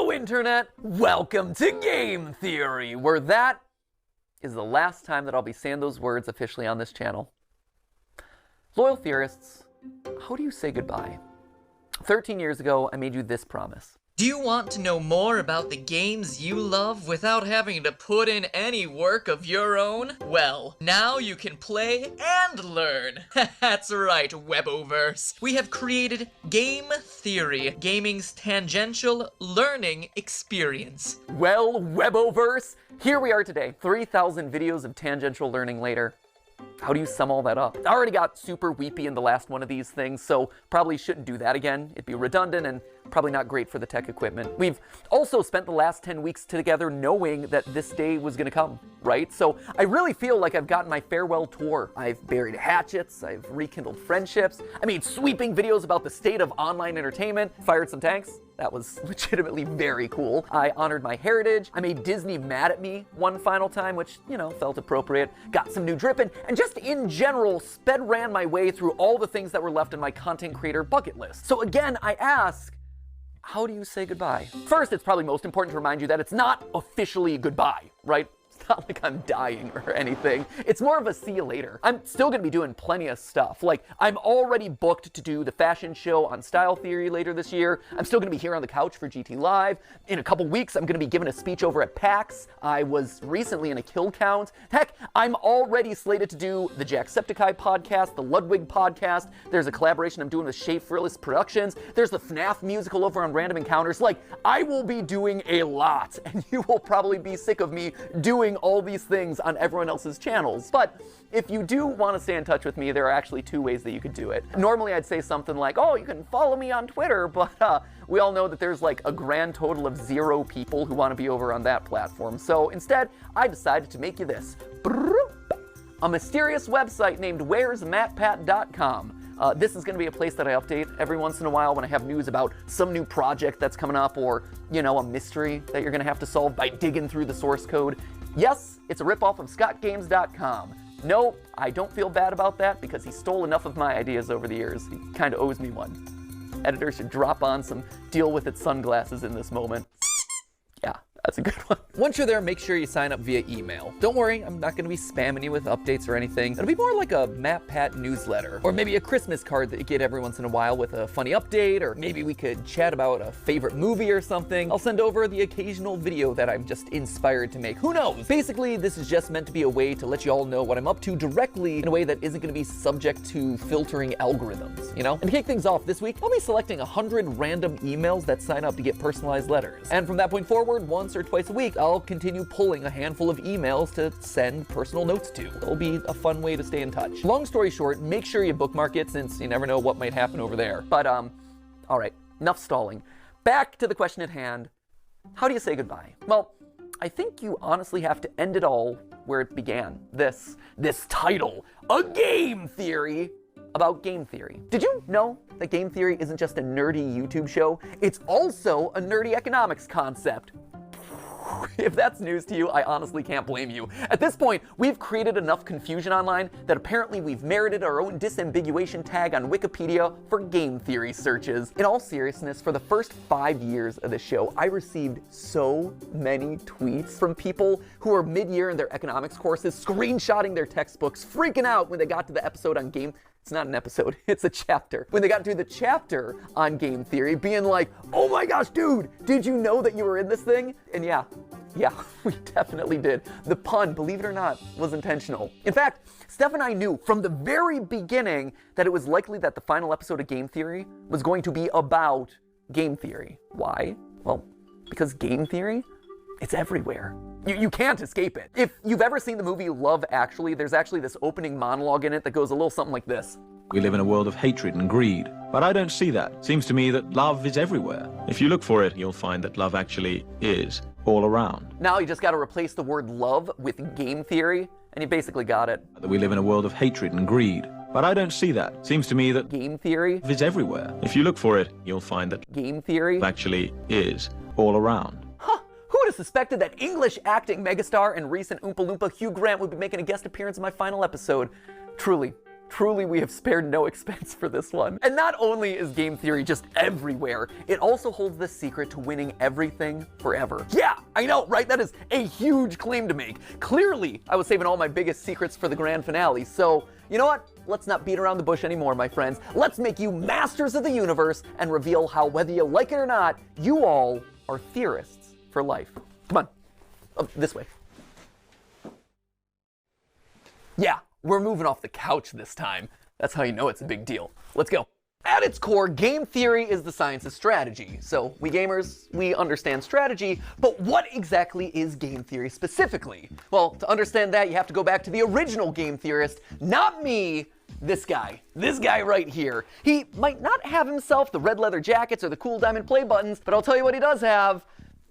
Hello, Internet! Welcome to Game Theory, where that is the last time that I'll be saying those words officially on this channel. Loyal theorists, how do you say goodbye? 13 years ago, I made you this promise. Do you want to know more about the games you love without having to put in any work of your own? Well, now you can play and learn. That's right, Weboverse. We have created Game Theory, gaming's tangential learning experience. Well, Weboverse, here we are today, 3,000 videos of tangential learning later. How do you sum all that up? I already got super weepy in the last one of these things, so probably shouldn't do that again. It'd be redundant and probably not great for the tech equipment. We've also spent the last 10 weeks together knowing that this day was gonna come, right? So I really feel like I've gotten my farewell tour. I've buried hatchets, I've rekindled friendships, I made sweeping videos about the state of online entertainment, fired some tanks. That was legitimately very cool. I honored my heritage. I made Disney mad at me one final time, which, you know, felt appropriate. Got some new dripping, and just in general, ran my way through all the things that were left in my content creator bucket list. So again, I ask, how do you say goodbye? First, it's probably most important to remind you that it's not officially goodbye, right? It's not like I'm dying or anything. It's more of a see you later. I'm still gonna be doing plenty of stuff. Like, I'm already booked to do the fashion show on Style Theory later this year. I'm still gonna be here on the couch for GT Live. In a couple weeks, I'm gonna be giving a speech over at PAX. I was recently in a kill count. Heck, I'm already slated to do the Jacksepticeye podcast, the Ludwig podcast. There's a collaboration I'm doing with Shea Frillis Productions. There's the FNAF musical over on Random Encounters. Like, I will be doing a lot, and you will probably be sick of me doing all these things on everyone else's channels. But if you do want to stay in touch with me, there are actually two ways that you could do it. Normally I'd say something like, oh, you can follow me on Twitter, but we all know that there's like a grand total of 0 people who want to be over on that platform. So instead, I decided to make you this. A mysterious website named where'smatpat.com. This is going to be a place that I update every once in a while when I have news about some new project that's coming up, or, you know, a mystery that you're going to have to solve by digging through the source code. Yes, it's a ripoff of scottgames.com. No, I don't feel bad about that because he stole enough of my ideas over the years. He kind of owes me one. Editor should drop on some deal with it sunglasses in this moment. Yeah, that's a good one. Once you're there, make sure you sign up via email. Don't worry, I'm not going to be spamming you with updates or anything. It'll be more like a Matpat newsletter, or maybe a Christmas card that you get every once in a while with a funny update, or maybe we could chat about a favorite movie or something. I'll send over the occasional video that I'm just inspired to make. Who knows? Basically, this is just meant to be a way to let you all know what I'm up to directly in a way that isn't going to be subject to filtering algorithms, you know? And to kick things off this week, I'll be selecting 100 random emails that sign up to get personalized letters. And from that point forward, once or twice a week, I'll continue pulling a handful of emails to send personal notes to. It'll be a fun way to stay in touch. Long story short, make sure you bookmark it since you never know what might happen over there. But, all right, enough stalling. Back to the question at hand. How do you say goodbye? Well, I think you honestly have to end it all where it began. This title, A Game Theory about game theory. Did you know that game theory isn't just a nerdy YouTube show? It's also a nerdy economics concept. If that's news to you, I honestly can't blame you. At this point, we've created enough confusion online that apparently we've merited our own disambiguation tag on Wikipedia for game theory searches. In all seriousness, for the first 5 years of the show, I received so many tweets from people who are mid-year in their economics courses, screenshotting their textbooks, freaking out when they got to the episode on game. It's not an episode, it's a chapter. When they got to the chapter on game theory, being like, oh my gosh, dude, did you know that you were in this thing? And yeah, we definitely did. The pun, believe it or not, was intentional. In fact, Steph and I knew from the very beginning that it was likely that the final episode of Game Theory was going to be about game theory. Why? Well, because game theory, it's everywhere. You can't escape it. If you've ever seen the movie Love Actually, there's actually this opening monologue in it that goes a little something like this. We live in a world of hatred and greed, but I don't see that. Seems to me that love is everywhere. If you look for it, you'll find that love actually is all around. Now you just got to replace the word love with game theory, and you basically got it. That we live in a world of hatred and greed, but I don't see that. Seems to me that game theory is everywhere. If you look for it, you'll find that game theory actually is all around. Who would have suspected that English acting megastar and recent Oompa Loompa Hugh Grant would be making a guest appearance in my final episode? Truly Truly, we have spared no expense for this one. And not only is game theory just everywhere, it also holds the secret to winning everything forever. Yeah, I know, right? That is a huge claim to make. Clearly, I was saving all my biggest secrets for the grand finale, so you know what? Let's not beat around the bush anymore, my friends. Let's make you masters of the universe and reveal how, whether you like it or not, you all are theorists for life. Come on, this way. Yeah, we're moving off the couch this time. That's how you know it's a big deal. Let's go. At its core, game theory is the science of strategy. So we gamers, we understand strategy, but what exactly is game theory specifically? Well, to understand that, you have to go back to the original game theorist, not me, this guy right here. He might not have himself the red leather jackets or the cool diamond play buttons, but I'll tell you what he does have,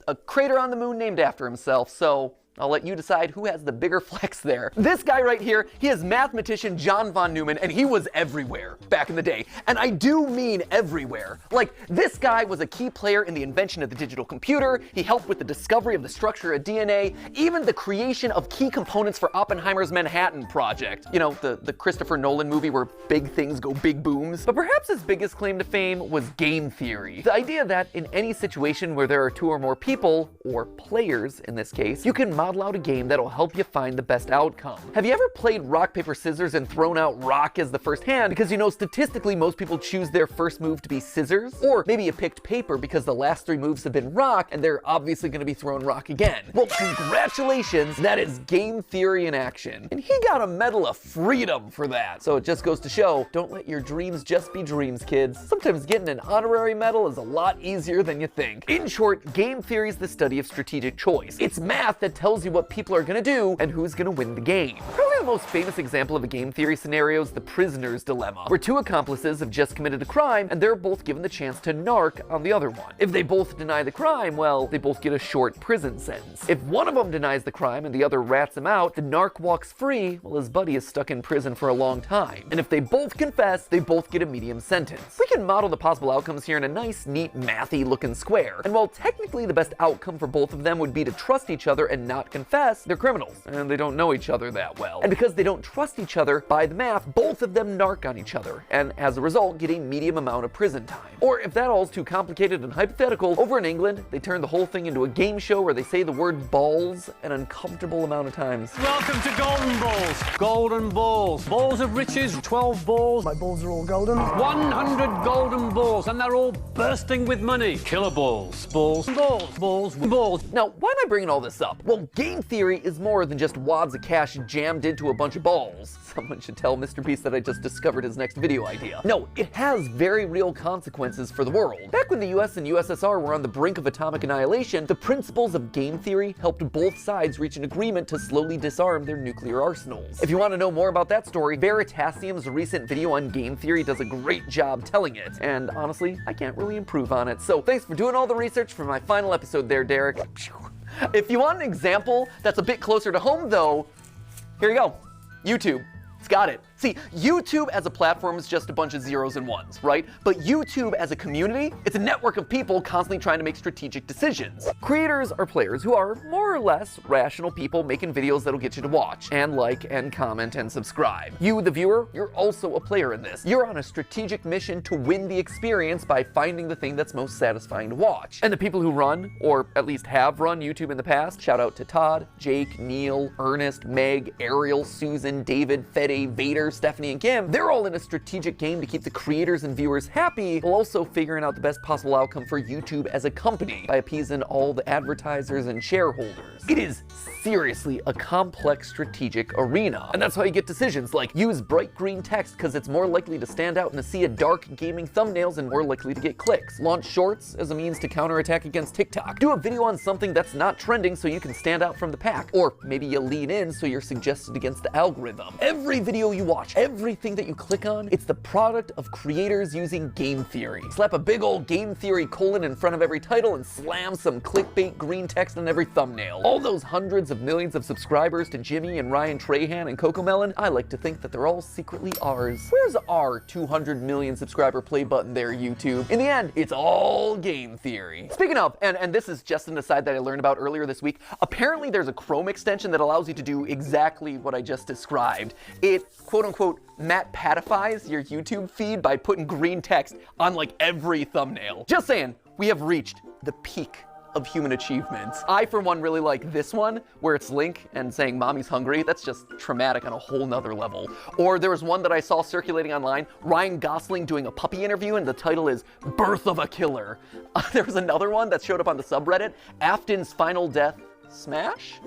a crater on the moon named after himself, so I'll let you decide who has the bigger flex there. This guy right here, he is mathematician John von Neumann, and he was everywhere back in the day. And I do mean everywhere. Like, this guy was a key player in the invention of the digital computer. He helped with the discovery of the structure of DNA, even the creation of key components for Oppenheimer's Manhattan Project. You know, the Christopher Nolan movie where big things go big booms. But perhaps his biggest claim to fame was game theory. The idea that in any situation where there are two or more people, or players in this case, you can model out a game that'll help you find the best outcome. Have you ever played rock, paper, scissors and thrown out rock as the first hand because you know statistically most people choose their first move to be scissors? Or maybe you picked paper because the last three moves have been rock and they're obviously going to be throwing rock again. Well, congratulations, that is game theory in action. And he got a Medal of Freedom for that. So it just goes to show, don't let your dreams just be dreams, kids. Sometimes getting an honorary medal is a lot easier than you think. In short, game theory is the study of strategic choice. It's math that tells you what people are going to do and who's going to win the game. Probably the most famous example of a game theory scenario is the prisoner's dilemma, where two accomplices have just committed a crime and they're both given the chance to narc on the other one. If they both deny the crime, well, they both get a short prison sentence. If one of them denies the crime and the other rats him out, the narc walks free while his buddy is stuck in prison for a long time. And if they both confess, they both get a medium sentence. We can model the possible outcomes here in a nice, neat, mathy looking square. And while technically the best outcome for both of them would be to trust each other and not confess, they're criminals, and they don't know each other that well. And because they don't trust each other, by the math, both of them narc on each other, and as a result, get a medium amount of prison time. Or if that all's too complicated and hypothetical, over in England, they turn the whole thing into a game show where they say the word balls an uncomfortable amount of times. Welcome to Golden Balls. Golden Balls. Balls of riches, 12 balls. My balls are all golden. 100 golden balls, and they're all bursting with money. Killer balls. Balls. Balls. Balls. Balls. Now, why am I bringing all this up? Well, game theory is more than just wads of cash jammed into a bunch of balls. Someone should tell Mr. Beast that I just discovered his next video idea. No, it has very real consequences for the world. Back when the US and USSR were on the brink of atomic annihilation, the principles of game theory helped both sides reach an agreement to slowly disarm their nuclear arsenals. If you want to know more about that story, Veritasium's recent video on game theory does a great job telling it. And honestly, I can't really improve on it. So thanks for doing all the research for my final episode there, Derek. If you want an example that's a bit closer to home though, here you go, YouTube. It's got it. See, YouTube as a platform is just a bunch of zeros and ones, right? But YouTube as a community, it's a network of people constantly trying to make strategic decisions. Creators are players who are more or less rational people making videos that'll get you to watch and like and comment and subscribe. You, the viewer, you're also a player in this. You're on a strategic mission to win the experience by finding the thing that's most satisfying to watch. And the people who run, or at least have run YouTube in the past, shout out to Todd, Jake, Neil, Ernest, Meg, Ariel, Susan, David, Fede, Vader, Stephanie, and Kim, they're all in a strategic game to keep the creators and viewers happy, while also figuring out the best possible outcome for YouTube as a company by appeasing all the advertisers and shareholders. It is seriously a complex strategic arena, and that's how you get decisions like use bright green text because it's more likely to stand out in a sea of dark gaming thumbnails and more likely to get clicks. Launch shorts as a means to counterattack against TikTok. Do a video on something that's not trending so you can stand out from the pack, or maybe you lean in so you're suggested against the algorithm. Every video you watch, everything that you click on, it's the product of creators using game theory. Slap a big old game theory colon in front of every title and slam some clickbait green text on every thumbnail. all those hundreds of millions of subscribers to Jimmy and Ryan Trahan and Cocomelon, I like to think that they're all secretly ours. Where's our 200 million subscriber play button there, YouTube? In the end, it's all game theory. Speaking of, and this is just an aside that I learned about earlier this week, apparently there's a Chrome extension that allows you to do exactly what I just described. It, quote unquote, Matpatifies your YouTube feed by putting green text on like every thumbnail. Just saying, we have reached the peak of human achievements. I, for one, really like this one, where it's Link and saying mommy's hungry. That's just traumatic on a whole nother level. Or there was one that I saw circulating online, Ryan Gosling doing a puppy interview, and the title is Birth of a Killer. There was another one that showed up on the subreddit, Afton's Final Death Smash?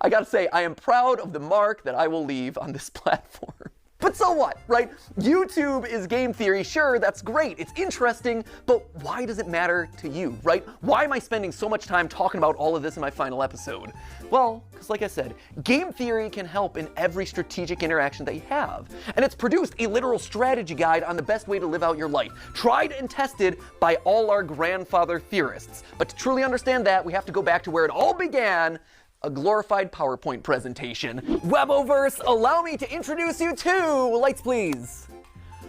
I gotta say, I am proud of the mark that I will leave on this platform. But so what, right? YouTube is game theory, sure, that's great, it's interesting, but why does it matter to you, right? Why am I spending so much time talking about all of this in my final episode? Well, because like I said, game theory can help in every strategic interaction that you have. And it's produced a literal strategy guide on the best way to live out your life, tried and tested by all our grandfather theorists. But to truly understand that, we have to go back to where it all began, a glorified PowerPoint presentation. Weboverse, allow me to introduce you to, lights please,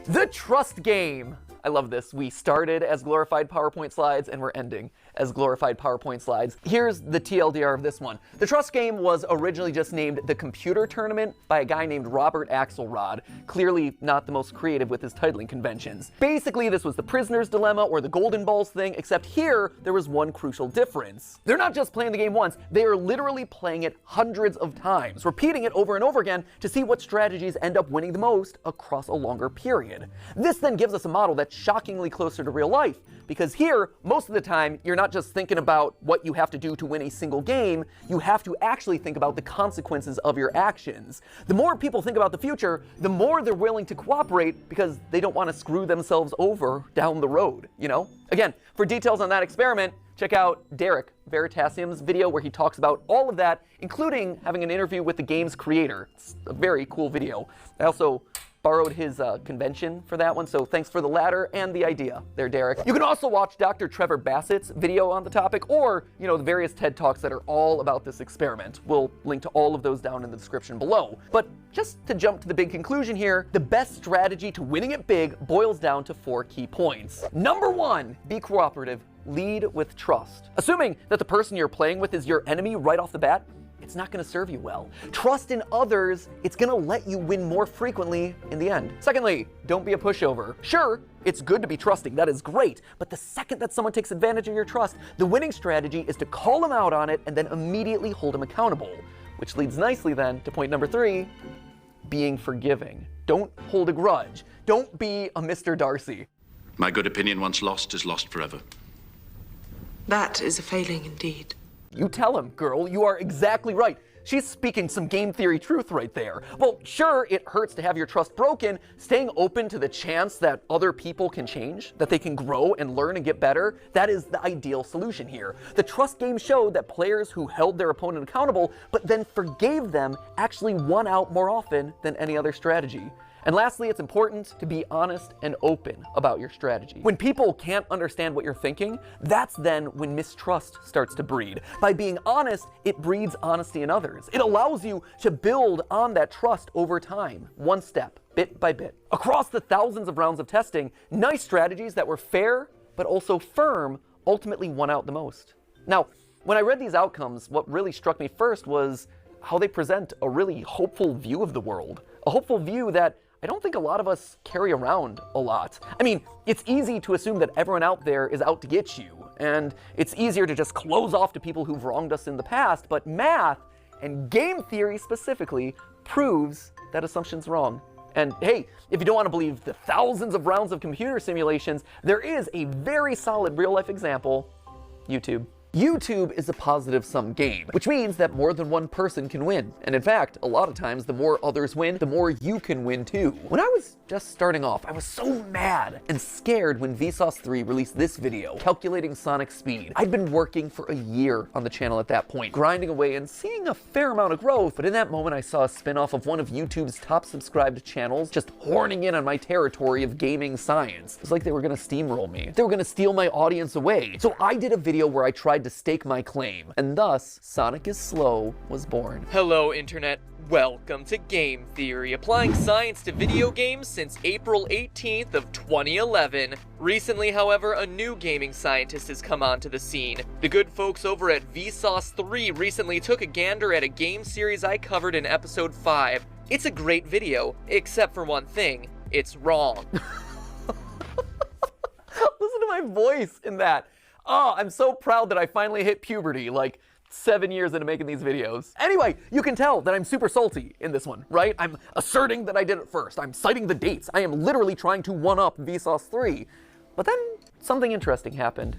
the trust game. I love this. We started as glorified PowerPoint slides and we're ending as glorified PowerPoint slides. Here's the TLDR of this one. The trust game was originally just named the Computer Tournament by a guy named Robert Axelrod, clearly not the most creative with his titling conventions. Basically, this was the prisoner's dilemma or the golden balls thing, except here there was one crucial difference. They're not just playing the game once, they are literally playing it hundreds of times, repeating it over and over again to see what strategies end up winning the most across a longer period. This then gives us a model that's shockingly closer to real life, because here, most of the time, you're not just thinking about what you have to do to win a single game, you have to actually think about the consequences of your actions. The more people think about the future, the more they're willing to cooperate because they don't want to screw themselves over down the road, you know? Again, for details on that experiment, check out Derek Veritasium's video where he talks about all of that, including having an interview with the game's creator. It's a very cool video. I also borrowed his convention for that one, so thanks for the latter and the idea there, Derek. You can also watch Dr. Trevor Bassett's video on the topic, or, you know, the various TED Talks that are all about this experiment. We'll link to all of those down in the description below. But just to jump to the big conclusion here, the best strategy to winning it big boils down to 4 key points. Number 1, be cooperative. Lead with trust. Assuming that the person you're playing with is your enemy right off the bat, it's not going to serve you well. Trust in others, it's going to let you win more frequently in the end. Secondly, don't be a pushover. Sure, it's good to be trusting, that is great, but the second that someone takes advantage of your trust, the winning strategy is to call them out on it and then immediately hold them accountable. Which leads nicely then to point number 3, being forgiving. Don't hold a grudge. Don't be a Mr. Darcy. My good opinion once lost is lost forever. That is a failing indeed. You tell him, girl, you are exactly right. She's speaking some game theory truth right there. Well, sure, it hurts to have your trust broken. Staying open to the chance that other people can change, that they can grow and learn and get better, that is the ideal solution here. The trust game showed that players who held their opponent accountable, but then forgave them, actually won out more often than any other strategy. And lastly, it's important to be honest and open about your strategy. When people can't understand what you're thinking, that's then when mistrust starts to breed. By being honest, it breeds honesty in others. It allows you to build on that trust over time, one step, bit by bit. Across the thousands of rounds of testing, nice strategies that were fair, but also firm, ultimately won out the most. Now, when I read these outcomes, what really struck me first was how they present a really hopeful view of the world. A hopeful view that I don't think a lot of us carry around a lot. I mean, it's easy to assume that everyone out there is out to get you, and it's easier to just close off to people who've wronged us in the past, but math, and game theory specifically, proves that assumption's wrong. And hey, if you don't want to believe the thousands of rounds of computer simulations, there is a very solid real-life example, YouTube. YouTube is a positive-sum game, which means that more than one person can win. And in fact, a lot of times, the more others win, the more you can win too. When I was just starting off, I was so mad and scared when Vsauce 3 released this video, calculating Sonic speed. I'd been working for a year on the channel at that point, grinding away and seeing a fair amount of growth, but in that moment I saw a spin-off of one of YouTube's top subscribed channels just horning in on my territory of gaming science. It was like they were gonna steamroll me. They were gonna steal my audience away. So I did a video where I tried to stake my claim, and thus Sonic is Slow was born. Hello, Internet. Welcome to Game Theory, applying science to video games since April 18th of 2011. Recently, however, a new gaming scientist has come onto the scene. The good folks over at Vsauce 3 recently took a gander at a game series I covered in episode 5. It's a great video, except for one thing. It's wrong. Listen to my voice in that. Oh, I'm so proud that I finally hit puberty, like 7 years into making these videos. Anyway, you can tell that I'm super salty in this one, right? I'm asserting that I did it first. I'm citing the dates. I am literally trying to one-up Vsauce 3. But then something interesting happened.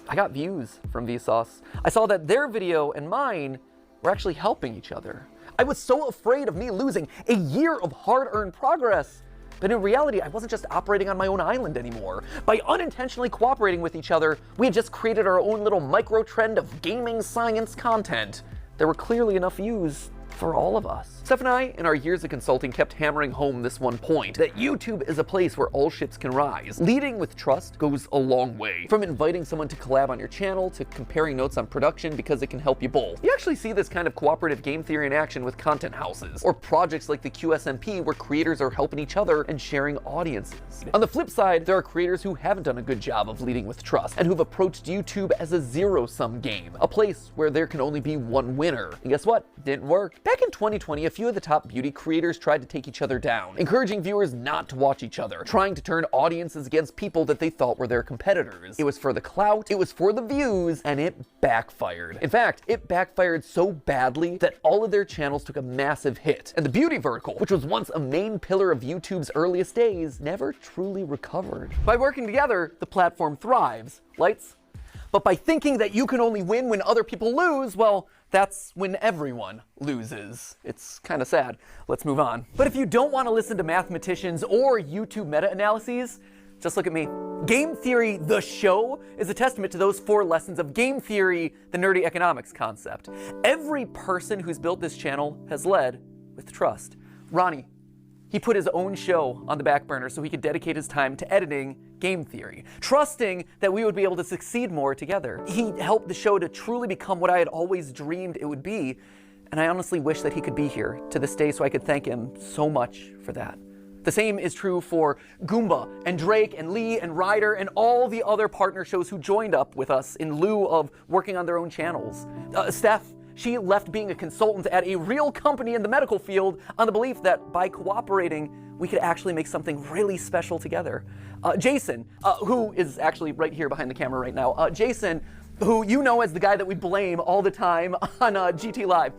I got views from Vsauce. I saw that their video and mine were actually helping each other. I was so afraid of me losing a year of hard-earned progress. But in reality, I wasn't just operating on my own island anymore. By unintentionally cooperating with each other, we had just created our own little micro-trend of gaming science content. There were clearly enough views for all of us. Steph and I, in our years of consulting, kept hammering home this one point, that YouTube is a place where all ships can rise. Leading with trust goes a long way. From inviting someone to collab on your channel, to comparing notes on production because it can help you both. You actually see this kind of cooperative game theory in action with content houses, or projects like the QSMP where creators are helping each other and sharing audiences. On the flip side, there are creators who haven't done a good job of leading with trust, and who've approached YouTube as a zero-sum game, a place where there can only be one winner. And guess what? Didn't work. Back in 2020, a few of the top beauty creators tried to take each other down, encouraging viewers not to watch each other, trying to turn audiences against people that they thought were their competitors. It was for the clout, it was for the views, and it backfired. In fact, it backfired so badly that all of their channels took a massive hit, and the beauty vertical, which was once a main pillar of YouTube's earliest days, never truly recovered. By working together, the platform thrives. Lights? But by thinking that you can only win when other people lose, well, that's when everyone loses. It's kind of sad. Let's move on. But if you don't want to listen to mathematicians or YouTube meta-analyses, just look at me. Game Theory, the show, is a testament to those 4 lessons of game theory, the nerdy economics concept. Every person who's built this channel has led with trust. Ronnie, he put his own show on the back burner so he could dedicate his time to editing Game Theory, trusting that we would be able to succeed more together. He helped the show to truly become what I had always dreamed it would be, and I honestly wish that he could be here to this day so I could thank him so much for that. The same is true for Goomba and Drake and Lee and Ryder and all the other partner shows who joined up with us in lieu of working on their own channels. Steph, she left being a consultant at a real company in the medical field on the belief that by cooperating, we could actually make something really special together. Jason, who is actually right here behind the camera right now, Jason, who you know as the guy that we blame all the time on GT Live.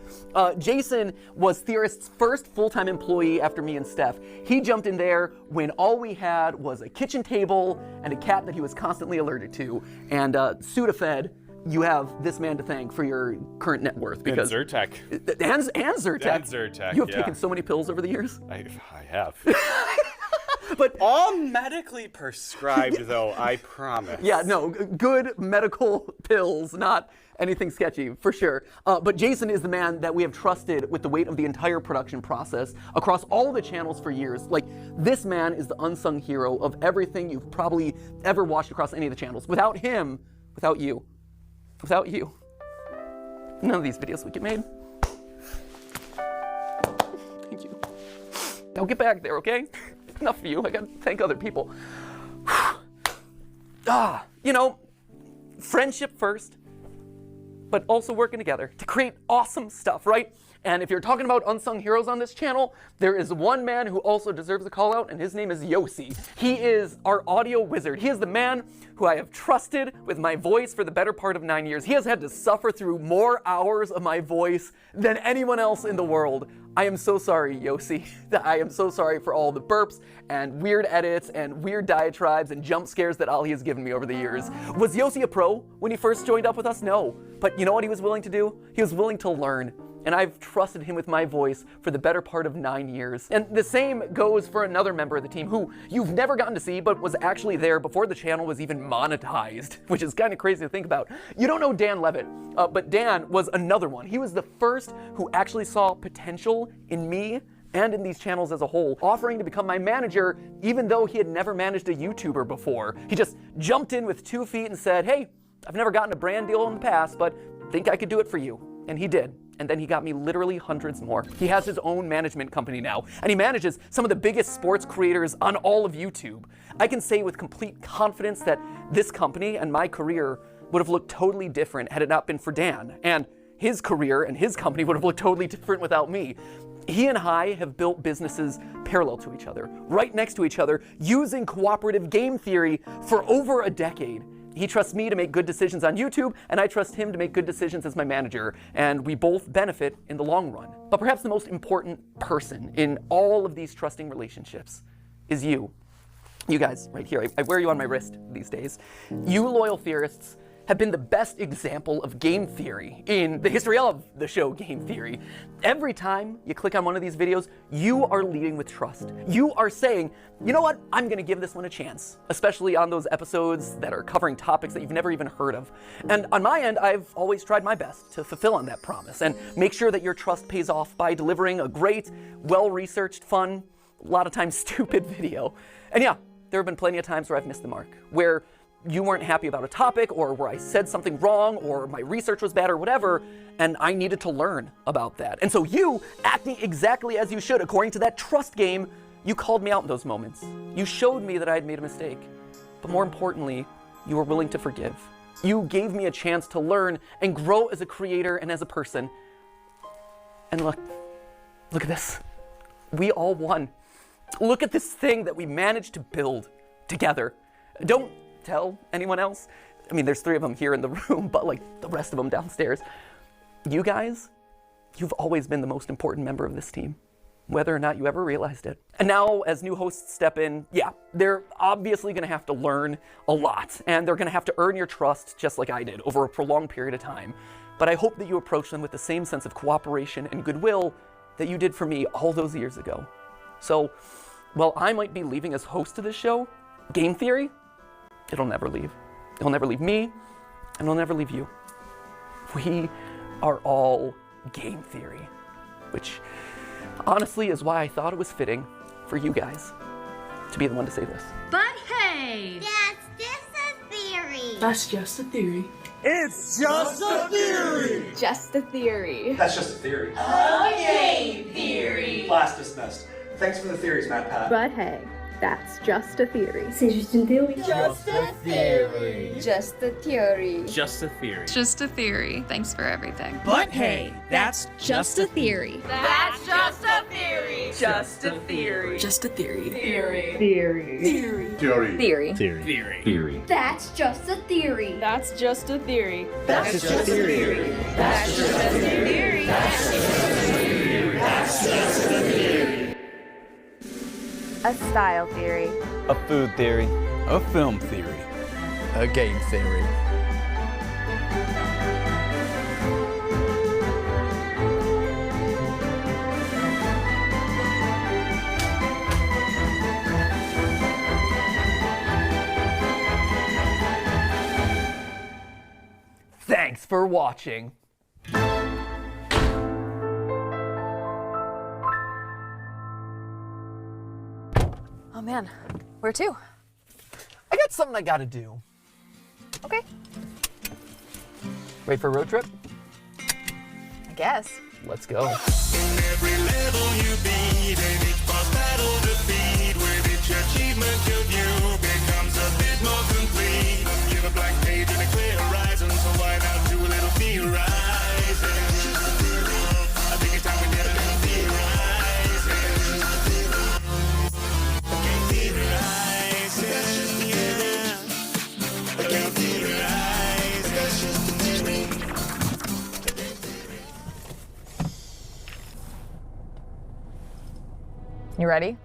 Jason was Theorist's first full-time employee after me and Steph. He jumped in there when all we had was a kitchen table and a cat that he was constantly allergic to, and Sudafed. You have this man to thank for your current net worth because and Zyrtec. And Zyrtec. And Zyrtec. You have taken so many pills over the years. I have. But all medically prescribed, though, I promise. Yeah, no, good medical pills, not anything sketchy, for sure. But Jason is the man that we have trusted with the weight of the entire production process across all the channels for years. Like, this man is the unsung hero of everything you've probably ever watched across any of the channels. Without him, without you, none of these videos would get made. Thank you. Now get back there, okay? Enough of you. I gotta thank other people. You know, friendship first, but also working together to create awesome stuff, right? And if you're talking about unsung heroes on this channel, there is one man who also deserves a call out, and his name is Yossi. He is our audio wizard. He is the man who I have trusted with my voice for the better part of 9 years. He has had to suffer through more hours of my voice than anyone else in the world. I am so sorry, Yossi. I am so sorry for all the burps and weird edits and weird diatribes and jump scares that Ali has given me over the years. Was Yossi a pro when he first joined up with us? No. But you know what he was willing to do? He was willing to learn. And I've trusted him with my voice for the better part of 9 years. And the same goes for another member of the team who you've never gotten to see, but was actually there before the channel was even monetized, which is kind of crazy to think about. You don't know Dan Levitt, but Dan was another one. He was the first who actually saw potential in me and in these channels as a whole, offering to become my manager even though he had never managed a YouTuber before. He just jumped in with 2 feet and said, hey, I've never gotten a brand deal in the past, but think I could do it for you. And he did. And then he got me literally hundreds more. He has his own management company now, and he manages some of the biggest sports creators on all of YouTube. I can say with complete confidence that this company and my career would have looked totally different had it not been for Dan. And his career and his company would have looked totally different without me. He and I have built businesses parallel to each other, right next to each other, using cooperative game theory for over a decade. He trusts me to make good decisions on YouTube, and I trust him to make good decisions as my manager, and we both benefit in the long run. But perhaps the most important person in all of these trusting relationships is you. You guys, right here. I wear you on my wrist these days. You loyal theorists have been the best example of game theory in the history of the show Game Theory. Every time you click on one of these videos, you are leading with trust. You are saying, you know what, I'm gonna give this one a chance, especially on those episodes that are covering topics that you've never even heard of. And on my end, I've always tried my best to fulfill on that promise and make sure that your trust pays off by delivering a great, well-researched, fun, a lot of times stupid video. And yeah, there have been plenty of times where I've missed the mark, where you weren't happy about a topic, or where I said something wrong, or my research was bad, or whatever, and I needed to learn about that. And so you, acting exactly as you should, according to that trust game, you called me out in those moments. You showed me that I had made a mistake. But more importantly, you were willing to forgive. You gave me a chance to learn and grow as a creator and as a person. And look at this. We all won. Look at this thing that we managed to build together. Don't tell anyone else. I mean, there's 3 of them here in the room, but like the rest of them downstairs. You guys, you've always been the most important member of this team, whether or not you ever realized it. And now, as new hosts step in, yeah, they're obviously gonna have to learn a lot, and they're gonna have to earn your trust just like I did over a prolonged period of time. But I hope that you approach them with the same sense of cooperation and goodwill that you did for me all those years ago. So, while I might be leaving as host of this show, Game Theory, it'll never leave. It'll never leave me, and it'll never leave you. We are all Game Theory, which honestly is why I thought it was fitting for you guys to be the one to say this. But hey! That's just a theory. That's just a theory. It's just a theory. Just a theory. That's just a theory. A game theory. Class dismissed. Thanks for the theories, Matpat. But hey, that's just a theory. C'est juste une théorie. Just a theory. Just a theory. Just a theory. Just a theory. Thanks for everything. But hey, that's Just a theory. That's just a theory. Just a theory. Just a theory. Theory. Theory. Theory. Theory. theory. Theory. That's just a theory. That's just a theory. That's just a theory. That's just a theory. That's just a theory. A style theory. A food theory. A film theory. A game theory. Thanks for watching. Oh man, where to? I got something I gotta do. Okay, Ready for a road trip? I guess. Let's go. Every level you beat, and each boss battle defeat, with each achievement of you becomes a bit more complete. Give a blank page and a clear horizon, so why not do a little theorizing? I think it's time we did a little theorizing. Okay, theorizing, yeah. Okay, theorizing. That's just a theory. You ready?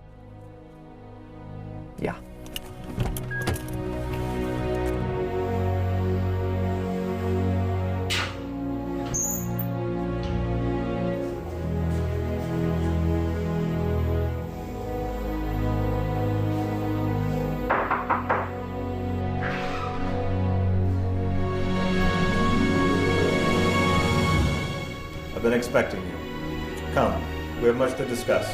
Yeah. I've been expecting you. Come, we have much to discuss.